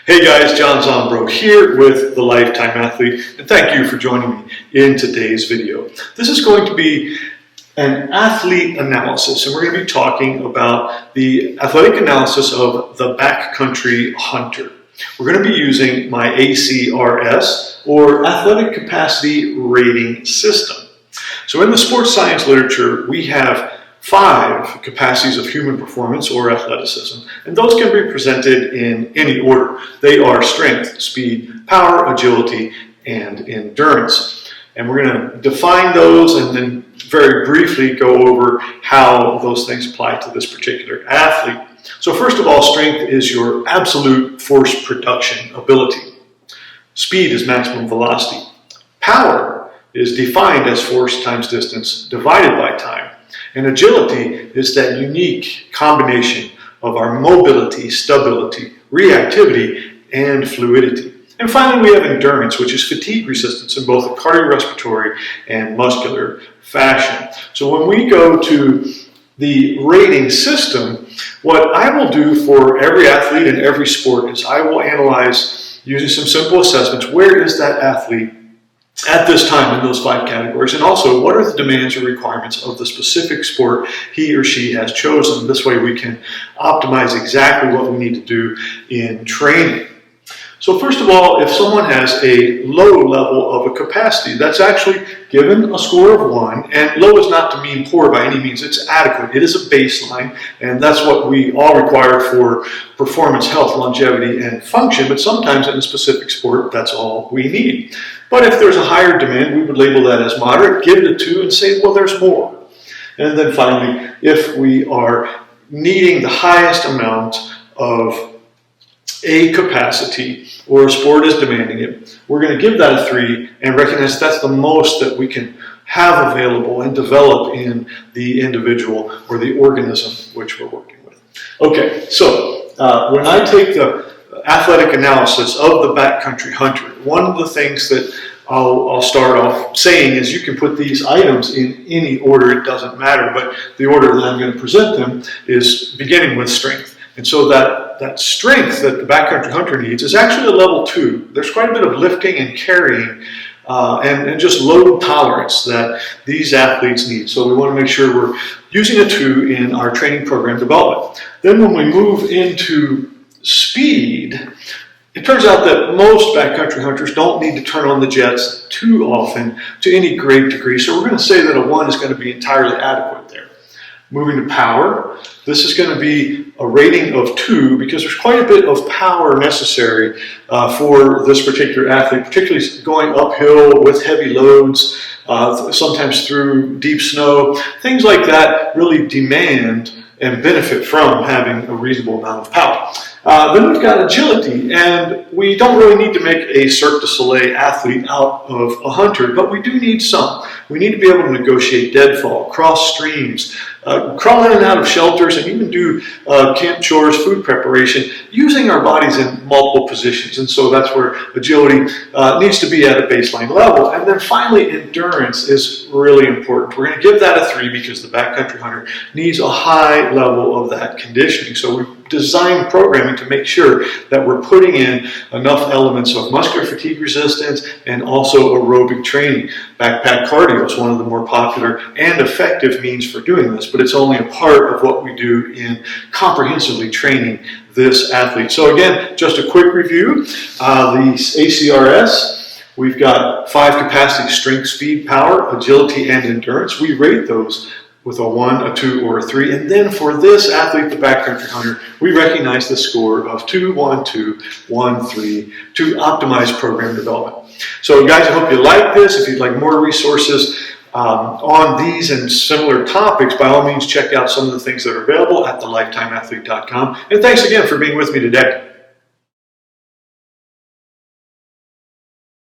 Hey guys, John Zombro here with The Lifetime Athlete, and thank you for joining me in today's video. This is going to be an athlete analysis, and we're going to be talking about the athletic analysis of the backcountry hunter. We're going to be using my ACRS, or Athletic Capacity Rating System. So in the sports science literature, we have 5 capacities of human performance or athleticism, and those can be presented in any order. They are strength, speed, power, agility, and endurance. And we're going to define those and then very briefly go over how those things apply to this particular athlete. So first of all, strength is your absolute force production ability. Speed is maximum velocity. Power is defined as force times distance divided by time. And agility is that unique combination of our mobility, stability, reactivity, and fluidity. And finally, we have endurance, which is fatigue resistance in both a cardiorespiratory and muscular fashion. So when we go to the rating system, what I will do for every athlete in every sport is I will analyze, using some simple assessments, where is that athlete at this time in those 5 categories, and also what are the demands or requirements of the specific sport he or she has chosen. This way we can optimize exactly what we need to do in training. So first of all, if someone has a low level of a capacity, that's actually given a score of 1, and low is not to mean poor by any means, it's adequate. It is a baseline, and that's what we all require for performance, health, longevity, and function, but sometimes in a specific sport, that's all we need. But if there's a higher demand, we would label that as moderate, give it a 2, and say, well, there's more. And then finally, if we are needing the highest amount of a capacity, or a sport is demanding it, we're going to give that a 3 and recognize that's the most that we can have available and develop in the individual or the organism which we're working with. Okay, so when I take the athletic analysis of the backcountry hunter, one of the things that I'll start off saying is you can put these items in any order, it doesn't matter, but the order that I'm going to present them is beginning with strength. And so that strength that the backcountry hunter needs is actually a level 2. There's quite a bit of lifting and carrying and just load tolerance that these athletes need. So we want to make sure we're using a 2 in our training program development. Then when we move into speed, it turns out that most backcountry hunters don't need to turn on the jets too often to any great degree. So we're going to say that a 1 is going to be entirely adequate there. Moving to power, this is going to be a rating of 2 because there's quite a bit of power necessary for this particular athlete, particularly going uphill with heavy loads, sometimes through deep snow. Things like that really demand and benefit from having a reasonable amount of power. Then we've got agility, and we don't really need to make a Cirque du Soleil athlete out of a hunter, but we do need some. We need to be able to negotiate deadfall, cross streams, crawl in and out of shelters, and even do camp chores, food preparation, using our bodies in multiple positions. And so that's where agility needs to be at a baseline level. And then finally, endurance is really important. We're going to give that a 3 because the backcountry hunter needs a high level of that conditioning. So we design programming to make sure that we're putting in enough elements of muscular fatigue resistance and also aerobic training. Backpack cardio is one of the more popular and effective means for doing this, but it's only a part of what we do in comprehensively training this athlete. So again, just a quick review. The ACRS, we've got 5 capacities: strength, speed, power, agility, and endurance. We rate those with a 1, a 2, or a 3. And then for this athlete, the backcountry hunter, we recognize the score of 2, 1, 2, 1, 3 to optimize program development. So guys, I hope you like this. If you'd like more resources on these and similar topics, by all means, check out some of the things that are available at thelifetimeathlete.com. And thanks again for being with me today.